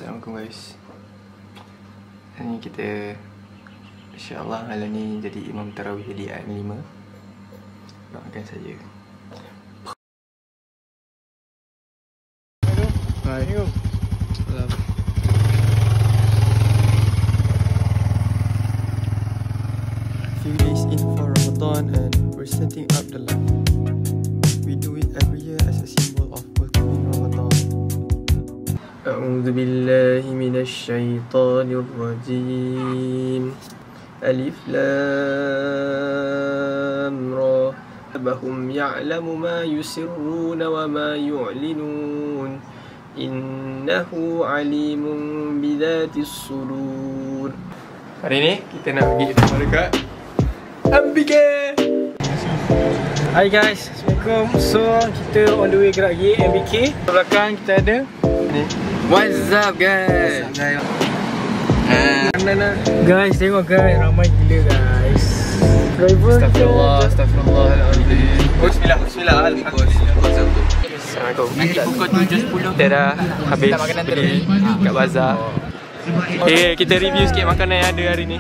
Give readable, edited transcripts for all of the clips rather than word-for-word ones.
Assalamualaikum guys. Hari ni kita InsyaAllah malam ni jadi imam tarawih di AM5. Doakan saja. Hai. Salam. Few days in for Ramadan and we're setting up the lamp. We do it every year as a symbol of welcoming Ramadan. A'udzu billahi minasy syaithanir rajim. Alif lam ra. Bahum ya'lamu ma yusirruna wa ma yu'linun. Innahu alimun bidhatis sudur. Hari ni kita nak pergi dekat MBK. Hai guys, Assalamualaikum. So kita on the way gerak pergi MBK. Di belakang kita ada ni. What's up guys? Guys, tengok guys, ramai gila guys. Driver Astagfirullah. Bismillah. Assalamualaikum. Nanti pukul 7.10 kita dah habis beli kat bazar. Okay, kita review sikit makanan yang ada hari ni.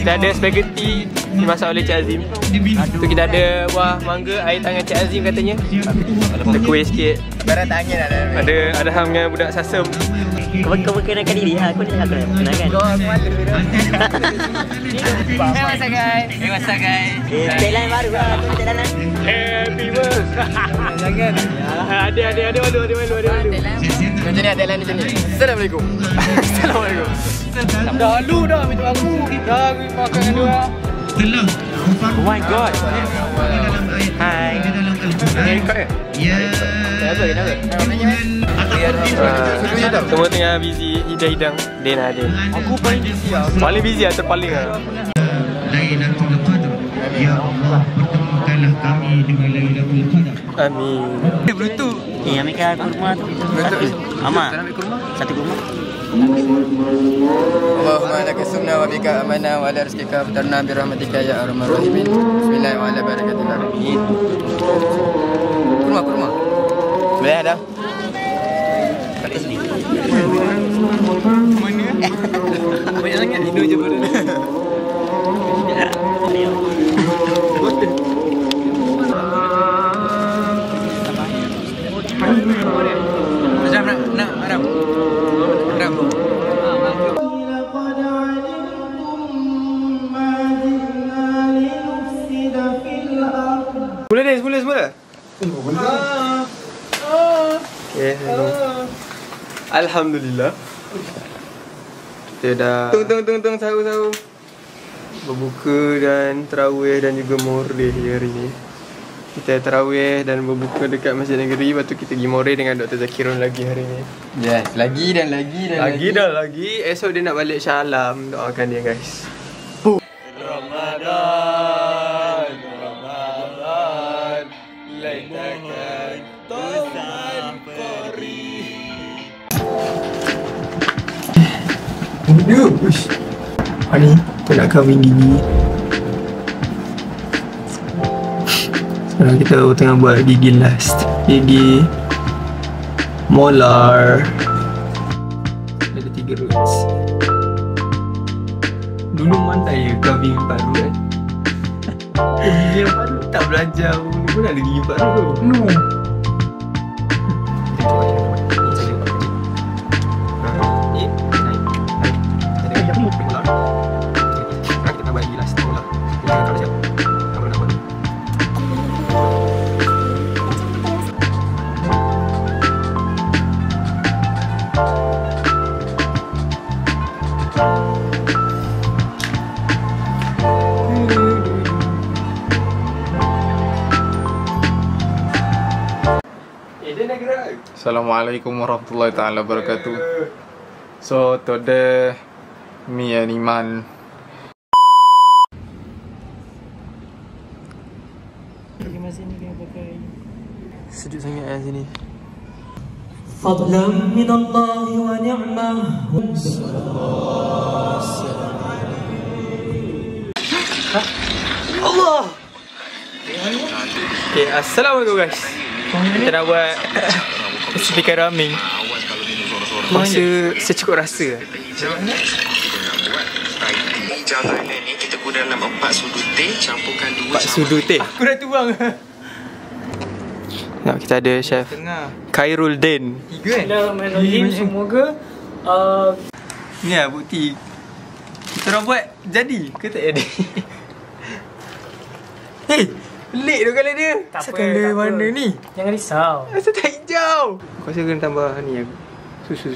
Kita ada spaghetti dimasak oleh Cik Azim. Tu kita ada buah mangga air tangan Cik Azim katanya. Ada kuih sikit. Barang tak angin Ada ham dengan budak Sasem. Kau perkenalkan diri ha, aku nak kenalkan. Kau aku malu. What's up guys? What's up guys? Tagline baru lah, aku nak tagline. Happy birthday. Jangan. Ada malu. Macam ni tagline macam ni. Assalamualaikum. Assalamualaikum. Dah lu dah minta aku. Dah makan dengan dia. Oh my god. Hai. Ini kau ya? Kenapa? Semua tengah busy hidang-hidang. Din ada. Aku paling busy lah. Paling busy lah, terpaling lah. Lailatul Qadar. Ya Allah, pertemukanlah kami dengan Lailatul Qadar. Amin. Bluetooth. Ambil kurma tu. Amak. Satu kurma. Allahumma laka sumna wa bika amanna wa ala rizqika fatarna bi rahmatika ya arhamar rahimin. Bismillahirrahmanirrahim. Kurma. Boleh dah. Mana? Banyak sangat Indo je pada. Macam nak Arab. Boleh semula? Okay, Alhamdulillah. Kita dah Tunggu sahur. Berbuka dan tarawih dan juga mordeh hari ni. Kita tarawih dan berbuka dekat Masjid Negeri. Lepas tu kita pergi mordeh dengan Dr. Zakirun lagi hari ni. Yes, lagi. Esok dia nak balik Shah Alam. Doakan dia guys. Ramadan Laitakan Tuhan Qari. Ush. Hari ni aku nak kahwin gigi. Sekarang kita tengah buat gigi last. Gigi molar. Ada 3 roots. Dulu mandai ya kahwin baru kan. Gigi yang baru tak belajar pun ada gigi baru. No. Assalamualaikum warahmatullahi taala wabarakatuh. So today me and Iman sejuk sangat kat sini. Fadlan min Allah wa ni'mah. Allah. Okay, assalamualaikum guys. Kita nak buat speaker ramming. Masa secukup rasa. Hijau Thailand ni kita guna dalam 4 sudu teh, campurkan 2 4 sudu teh. Aku dah tuang. Nah, kita ada chef Khairul Din. 3 kan? Semoga ni lah bukti kita orang buat jadi ke tak jadi. Hei, pelik tu colour dia. Asal colour mana ni? jangan risau. Asal tak hijau? Kau rasa kena tambah ni aku. Susu.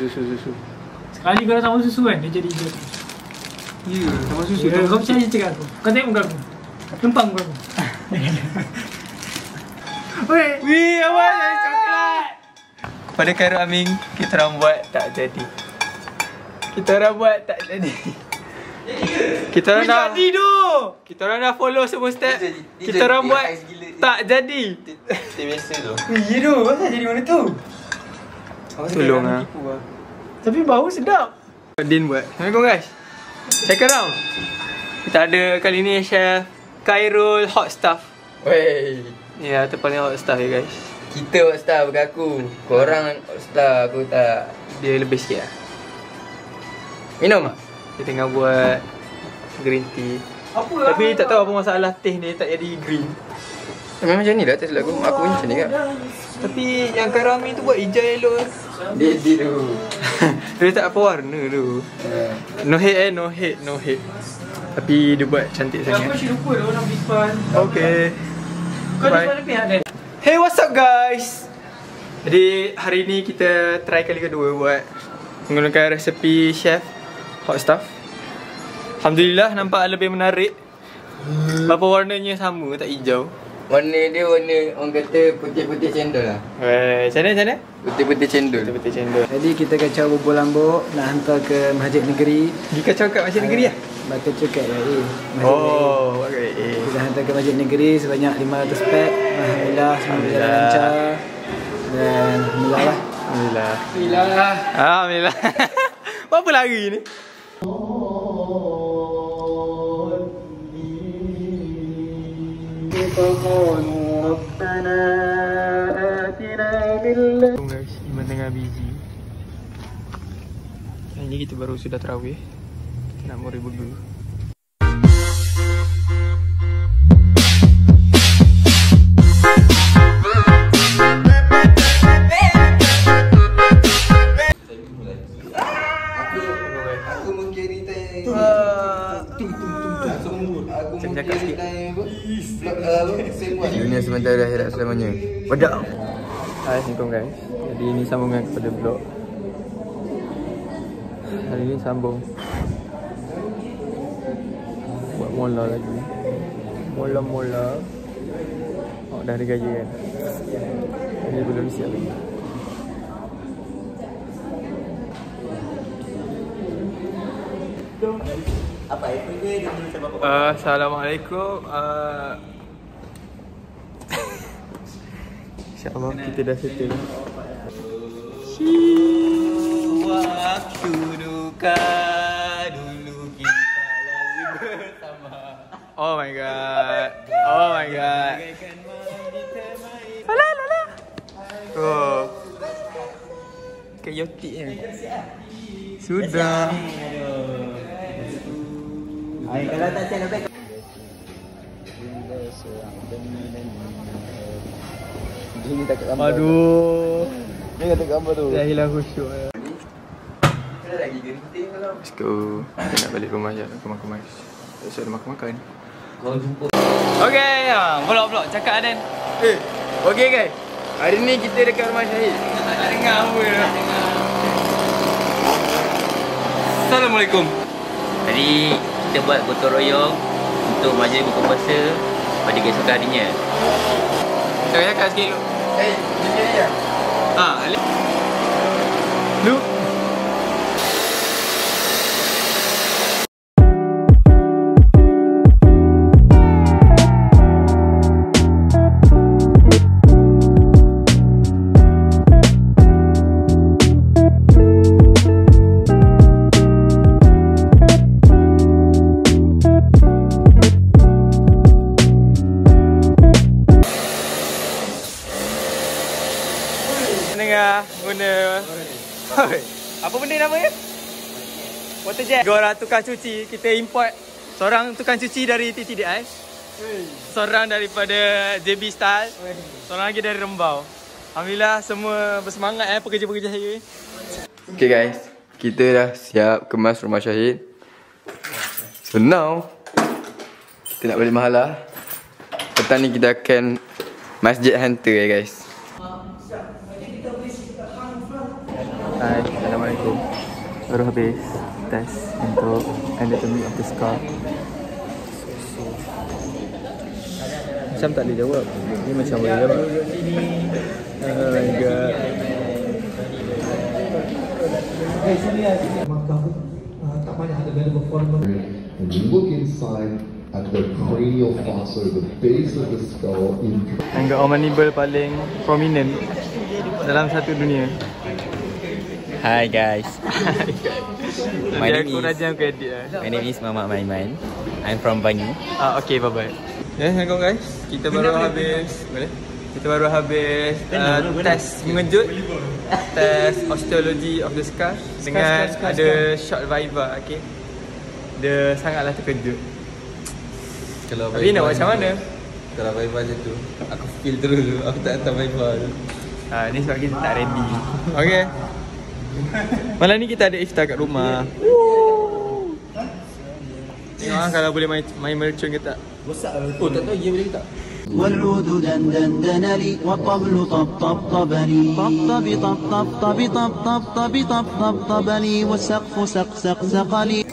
Sekali kau dah tambah susu kan, dia jadi hijau. Ya, tambah susu. Ya, kau percaya cakap aku. Kau tengok muka aku. Lempang muka aku. Wih, awal dari coklat. Pada Khairul Amin, kita orang buat tak jadi. Kita orang dah follow semua step. Kita orang buat tak jadi. Dia biasa tu. Ya tu, kenapa jadi mana tu? Tolong lah. Tapi bau sedap. Din buat. Assalamualaikum guys. Check around. Kita ada kali ni chef Khairul Hot Stuff. Wey, Ya, terpaling hot stuff ya guys. kita hot star berkaku. Korang hot star, aku tak. Dia lebih sikit lah. Minum tak? Dia tengah buat green tea. Tapi tak tahu apa masalah teh ni tak jadi green. Memang macam ni lah test lagu. Aku pun macam ni kan. Tapi yang Khairul Amin tu buat hijau yellow. Dia tu. Dia tak apa warna tu. No hate no hate. Tapi dia buat cantik Aku sangat. masih lupa dah orang bipan. Okay. Kau Bye. ada pihak dia. Hey, what's up guys? Jadi hari ni kita try kali kedua buat menggunakan resepi chef Hot Stuff. Alhamdulillah nampak lebih menarik. Berapa warnanya sama, tak hijau. Warna dia warna orang kata putih-putih cendol lah. Macam mana? Putih-putih cendol. Putih cendol. Jadi kita kacau bubur lambuk nak hantar ke Masjid Negeri. Pergi kacau kat Masjid Negeri lah? Bakal cukai lah Oh, okay. Kita hantar ke Masjid Negeri sebanyak 500 pack. Alhamdulillah semua berjalan lancar. Dan Alhamdulillah lah. Alhamdulillah. Apa lari ni? Guys, Iman tengah busy. Hari ni kita baru sudah tarawih. Kita nak muri burger. Aku mengkiri tanya. Cakap sikit. Dunia sementara akhirat selamanya. Wadah. Assalamualaikum guys. Jadi ini sambungan kepada vlog. Hari ni sambung buat mola lagi. Mola. Oh, dah ada gaya kan. Ini belum siap lagi. Apa itu dia macam apa? Assalamualaikum. InsyaAllah kita dah settle. Waktu duka dulu kita lagi bersama. Oh my god. Alah. Oh. Chaotic ni. Sudah. Kalau tak saya nak Ini tak gambar. Aduh. Ni kata gambar tu. Dah hilang khusyuk. Lagi genting kalau. Let's go. Kita nak balik rumah je. Kemas-kemas. Esok ada makan-makan. Kau jumpa. Okay, vlog cakap Aden. Okay guys. Hari ni kita dekat rumah Syahid. Tak dengar apa dah. Assalamualaikum. Jadi kita buat gotong royong untuk majlis buka puasa pada keesokan harinya. Saya cakap sikit dulu. Ni dia. Ali. Lu. Guna Apa benda namanya? Water jet. Orang tukang cuci. Kita import seorang tukang cuci dari TTDI. Seorang daripada JB Style. Seorang lagi dari Rembau. Alhamdulillah semua bersemangat pekerja-pekerja saya. Okay guys, kita dah siap kemas rumah Syahid. So now kita nak balik Mahalah. Petang ni kita akan Masjid Hunter ya guys. Hai, Assalamualaikum. Baru habis test untuk anatomy of the skull. Macam tak boleh jawab. Ni macam boleh jawab. Oh my god. And you look inside at the cranial fossa, the base of the skull. Anggap mandible paling prominent dalam satu dunia. Hi guys. My name is Mamak Maiman. I'm from Bangi. Okay, bye bye. Assalamualaikum guys. Kita baru habis test mengejut. Test osteology of the skull dengan ada short Viva, okay. Dia sangatlah terkejut. Kalau tapi nak buat macam mana? Kalau Viva macam tu, aku feel terus tu. Aku tak hantar Viva tu. Ni sebab kita tak ready. Okay. Malam ni kita ada iftar kat rumah. Tengok kalau boleh main mercun ke tak. Oh, tak tahu dia boleh ke tak. والعود دندن لي والطبل طبطبني طبطب طبطب طبطب طبطب طبني والسقف سق لي.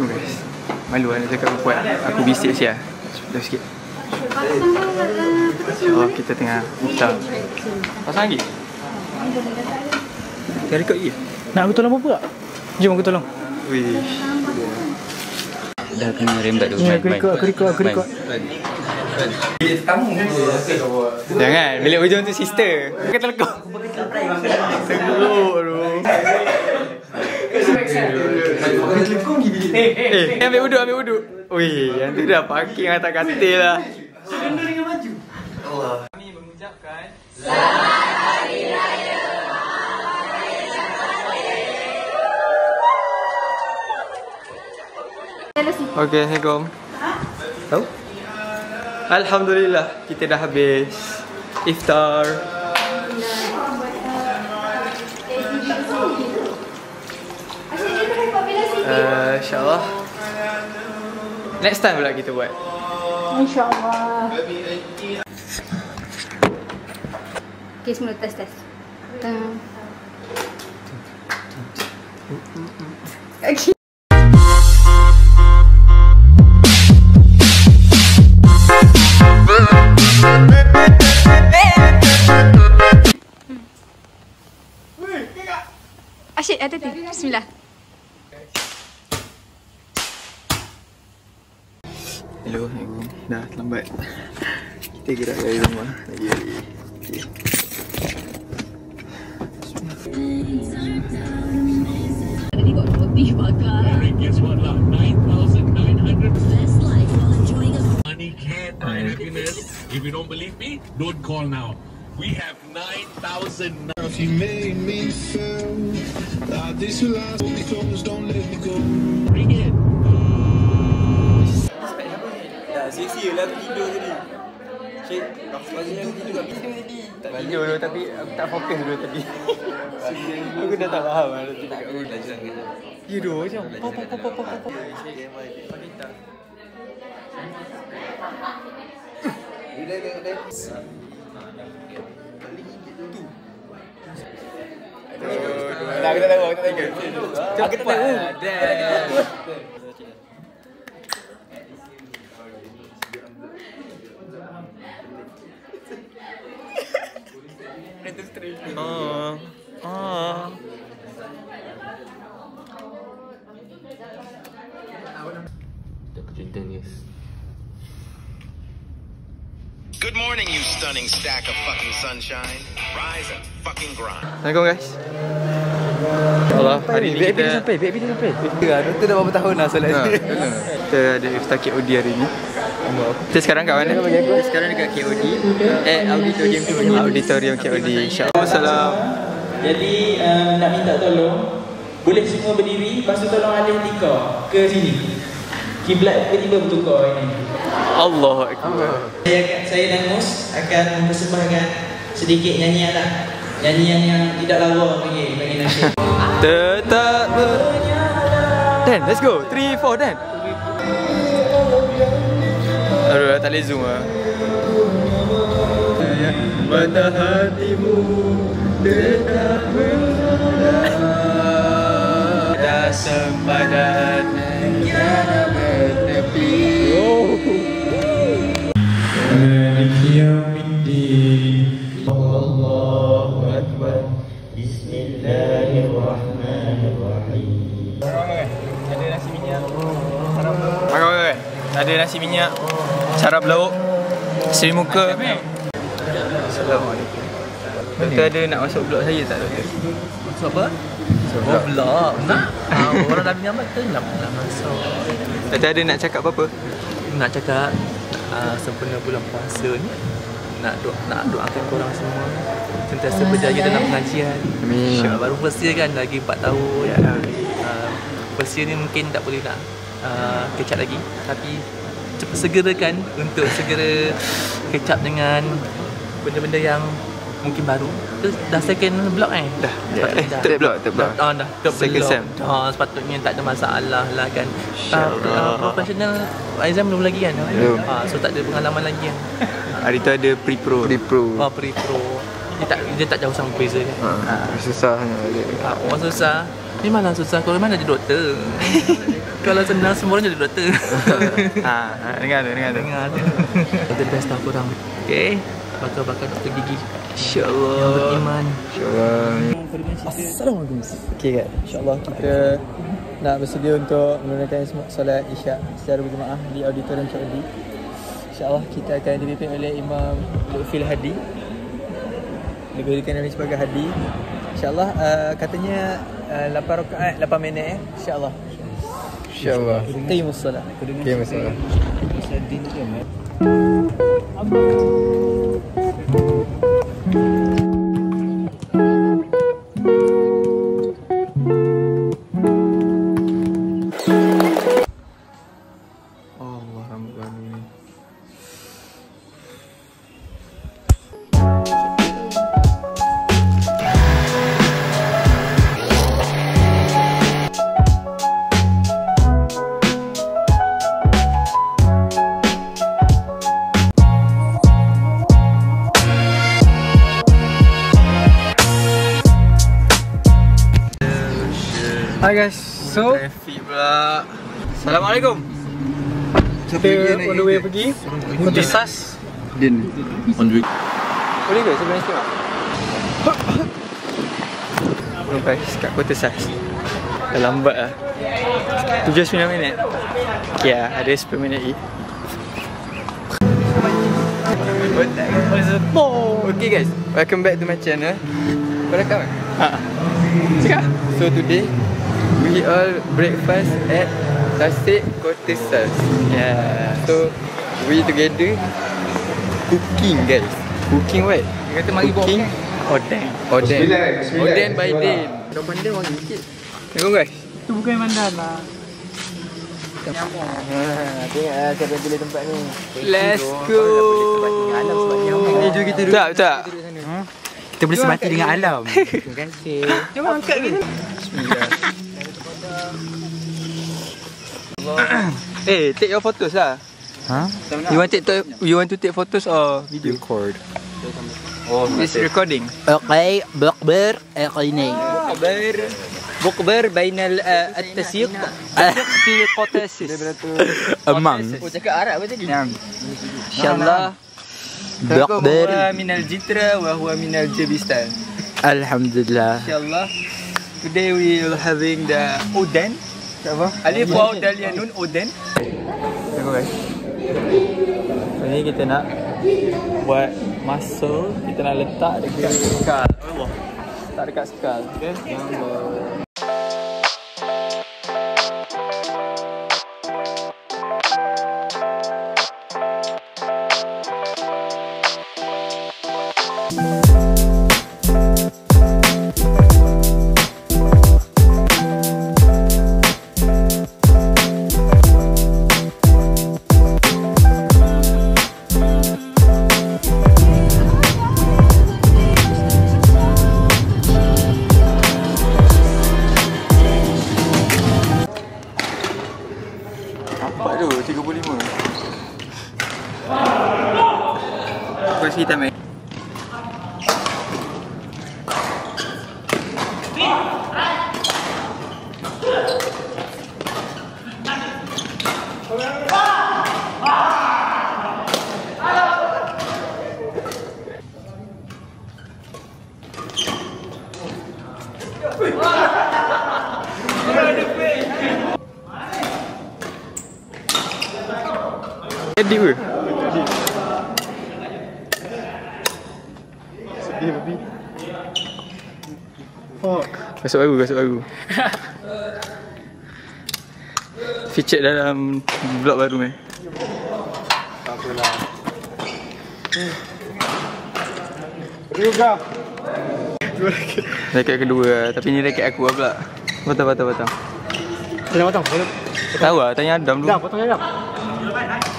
Guys, malu nak cakap kuat. Aku bisik siap. Dah sikit. So kita tengah iftar. Pasang lagi? Dah rekod lagi? Nak aku tolong apa tak? Jom aku tolong. Wish. Dah kena rembat dulu. Aku rekod. Jangan, bilik hujung tu sister. Kata lekuk. Teruk tu. Ambil wuduk. Wih, yang tu dah parking atas katil lah. Surrender dengan baju. Allah. Kami mengucapkan Selamat Hari Raya. Okay, Assalamualaikum. Tahu? Alhamdulillah, kita dah habis iftar. InsyaAllah next time pula kita buat. InsyaAllah. Okay, semua test. Okay. Asyik, hati-hati. Bismillah. Hello, Assalamualaikum. Dah terlambat. Kita gerak dari rumah. Lagi. Okay. Tadi kau putih pakai. Guess what lah? 9,900. Best life while enjoying a money can't buy happiness. If you don't believe me, don't call now. We have 9,000. She made me feel like this will last. Hold me close, don't let me go. Bring it. Sia-sia lah aku tidur tadi. Syed, sepatutnya aku tidur kat bising tadi. Tak tidur dulu tapi aku tak fokus dulu tadi. Aku dah tak faham lah tidur kat aku. Ya doh macam pop. Syed, pagi tak. Dia tengok. Aku tak tahu. Aku tak tahu. Tak cerita ni. Good morning, you stunning stack of fucking sunshine. Rise and fucking grind. Assalamualaikum guys. InsyaAllah hari ni kita sampai. Doktor dah berapa tahun dah solat ni. Kita ada iftar KOD hari ni. Kita sekarang kat mana? Kita sekarang dekat KOD. Auditorium KOD. InsyaAllah. Salam. Jadi nak minta tolong, boleh semua berdiri, lepas tu tolong alih tika ke sini. Kiblat tiba-tiba bertukar ini. Allahu Akbar. Saya dan Mus akan mempersembahkan sedikit nyanyian lah. Nyanyian yang tidak lawa bagi nasyid. Tetap Dan, let's go. 3, 4, Dan. Aduh, tak boleh zoom lah. Mata hatimu tetap berada sempadan tiada bertepi. Malik yaumiddin. Allahu Akbar. Bismillahirrahmanirrahim. Ada nasi minyak. Makan. Ada nasi minyak, sarap lauk, seri muka. Assalamualaikum. Doktor ada nak masuk vlog saya tak, doktor? Masuk apa? Oh, vlog. Nak? Orang dah minyak betul nak masuk. Doktor ada nak cakap apa-apa? Nak cakap sempurna bulan puasa ni, nak doakan korang semua sentiasa berjaya dalam pengajian. Amin. Baru first year kan, lagi 4 tahun. First year ni mungkin tak boleh nak catch up lagi, tapi segerakan untuk segera catch up dengan benda-benda yang mungkin baru. Terus dah second vlog dah. Third vlog. Dah second sem. Sepatutnya tak ada masalah lah kan. Professional exam belum lagi kan. So tak ada pengalaman lagi kan. Hari tu ada pre-pro. Pre-pro. Dia tak jauh sangat beza kan. Susah. Orang susah. Ni malah susah. Kalau mana jadi doktor. Kalau senang semua orang jadi doktor. Dengar tu. The best lah korang. Okay. Bakal doktor gigi. InsyaAllah. Yang beriman. InsyaAllah. Assalamualaikum. Okay kan, InsyaAllah kita nak bersedia untuk menunaikan solat Isyak secara berjemaah di auditorium KOD. InsyaAllah kita akan dipimpin oleh Imam Lutfil Hadi, lebih dikenali sebagai Hadi. InsyaAllah katanya 8 rakaat 8 minit InsyaAllah. InsyaAllah. Qiyamus salat. Allah Rabbana ni. Hi guys, so traffic pula. Assalamualaikum. Kita on the way pergi Kota Sas. On the way. Boleh ke sebenarnya sikit? Belum guys, kat Kota Sas. Dah lambat lah 79 minit. Okay lah, ada 10 minit lagi. Okay guys, welcome back to my channel. Kau rekam kan? Cakap. So today we all breakfast at Tasik Kota Sas. Yeah. So we together cooking guys. Cooking what? Dia kata mari bawa Oden by Dan. Kau pandai wangi sikit. Tengok guys. Itu bukan mandan lah. Tengok lah siapa yang pilih tempat ni. Let's go. Jom kita duduk. Tak. Kita boleh semati dengan alam. Terima kasih. Jom angkat kita. Bismillah. Take your photos lah. You want to take photos or video? Record. It's recording. Okay, bukber ini. Bukber bainal at-tasyiq fi Qota-Sis. Amang. Cakap Arab ke tadi? InsyaAllah. Bukber Huwa minal Jitra wa huwa minal Jabistan. Alhamdulillah. InsyaAllah. Today we will having the Oden. Apa? Alif waw dal ya nun Oden. Tengok guys. Ini kita nak buat muscle, kita nak letak dekat skull. Letak dekat skull. Okay. Nampak tu 35. Buat sikit time. Edit ke? Sedih babi. Fuck. Kasut baru. Featured dalam vlog baru ni. Tak apalah. Juga. Raket kedua, tapi ni raket aku pula. Potong. Tanya potong. Tahu lah, tanya Adam dulu. Dah, potong Adam.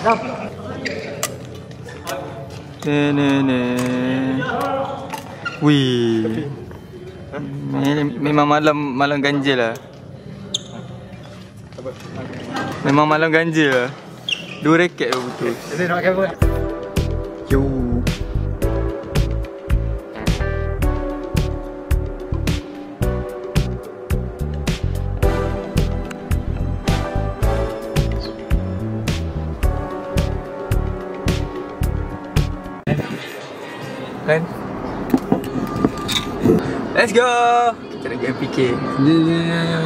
Dah. Wih. Memang malam ganjil lah. Memang malam ganjil lah. 2 raket tu betul. Jadi nak kamera. Yo. Kan? Let's go! Kita nak pergi MPK.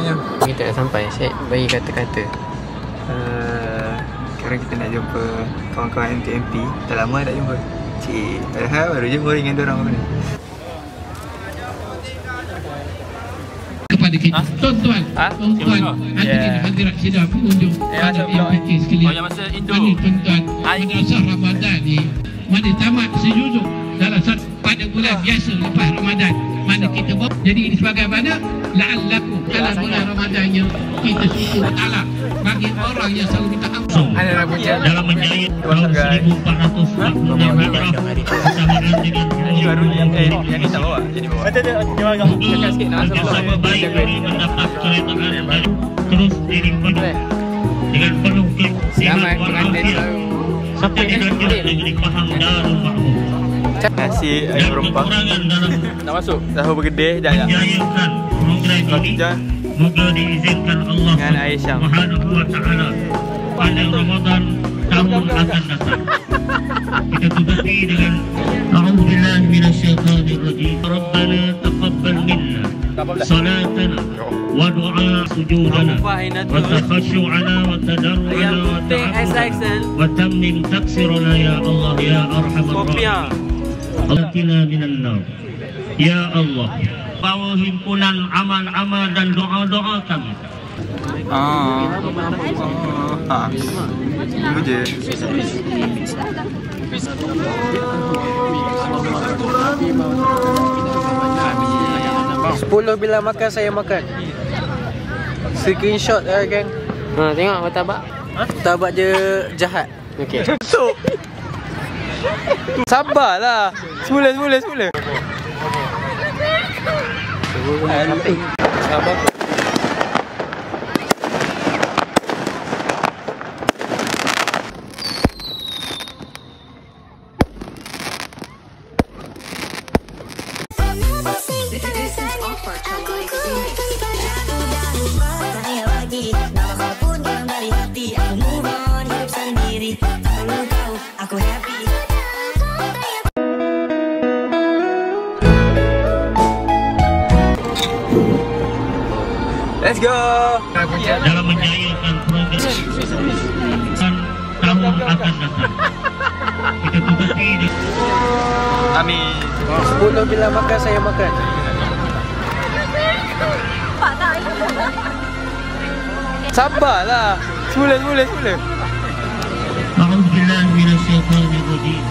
Jom. Kita dah sampai. Syed bagi kata-kata. Sekarang kita nak jumpa kawan-kawan MTMP. Dah lama tak jumpa. Cik, padahal baru jumpa dengan diorang ni. Kepada kita, tuan-tuan, hadirat sidang pengunjung pada MPK sekalian. Mana tuan-tuan, madrasah Ramadan ni mana tamat sejujur dalam pada bulan biasa lepas Ramadan. Mana kita buat, jadi ini sebagai mana? La'allakum dalam bulan Ramadannya kita syukur Allah bagi orang yang selalu minta ampun. Dalam menjahit tahun 1446 Hijrah bersamaan dengan yang ni tak bawa. Jadi bawa. Dekat sikit nak sama baik ini mendapat keretaan dan terus dilimpahkan dengan penuh kesiapan walafiat sampai dengan negeri Pahang Darul Makmur. Nasi ayam rempah. Nak masuk. Tahu bergedih dah ya. Menjayakan program ini. Moga diizinkan Allah Subhanahu wa taala pada Ramadan tahun akan datang. Kita tutupi dengan a'udzubillahi minasyaitonir rajim. Rabbana taqabbal minna salatana wa du'a sujudana wa takhashu'ana wa tadarru'ana wa ta'affufana wa tammim taksirana ya Allah ya arhamar rahimin. Atina minan nar. Ya Allah, bawa himpunan amal-amal dan doa-doa kami. Itu je. Sepuluh bila makan saya makan. Screenshot kan. Tengok martabak. Martabak je jahat. Okey. Sabarlah. Semula. Sabar. Let's go. Dalam menjayakan program tahun akan datang. Kita tutupi Amin. 10 bila makan saya makan. Sabarlah. Semula. A'udzubillah minasyaitonir rajim.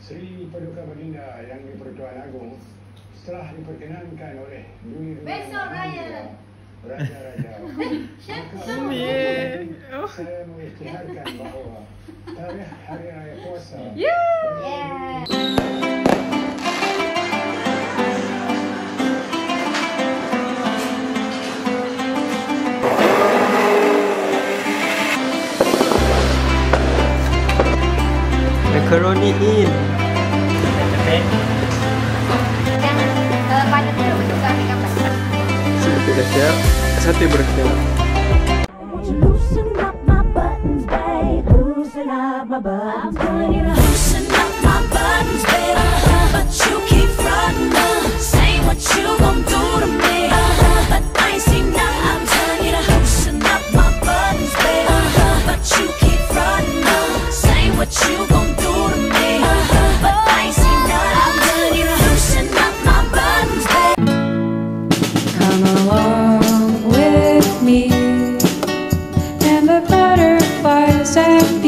Sri Paduka Baginda yang di-Pertuan Agong setelah diperkenankan oleh besok raya Raja-Raja. Saya mengisytiharkan bahawa tarikh Hari Raya Puasa macaroni in. Sudah dah siap. Sate berkena. Loosen up my buttons, babe. Loosen up my buttons, babe. Loosen up my buttons, babe. But you keep frontin'. Say what you gon' do to me. But I ain't seen nothing. I'm telling you to loosen up my buttons, babe. But you keep frontin'. Say what you gon' do to me. But I ain't seen nothing. I'm telling you to loosen up my buttons, babe. Come along with me, and the butterflies and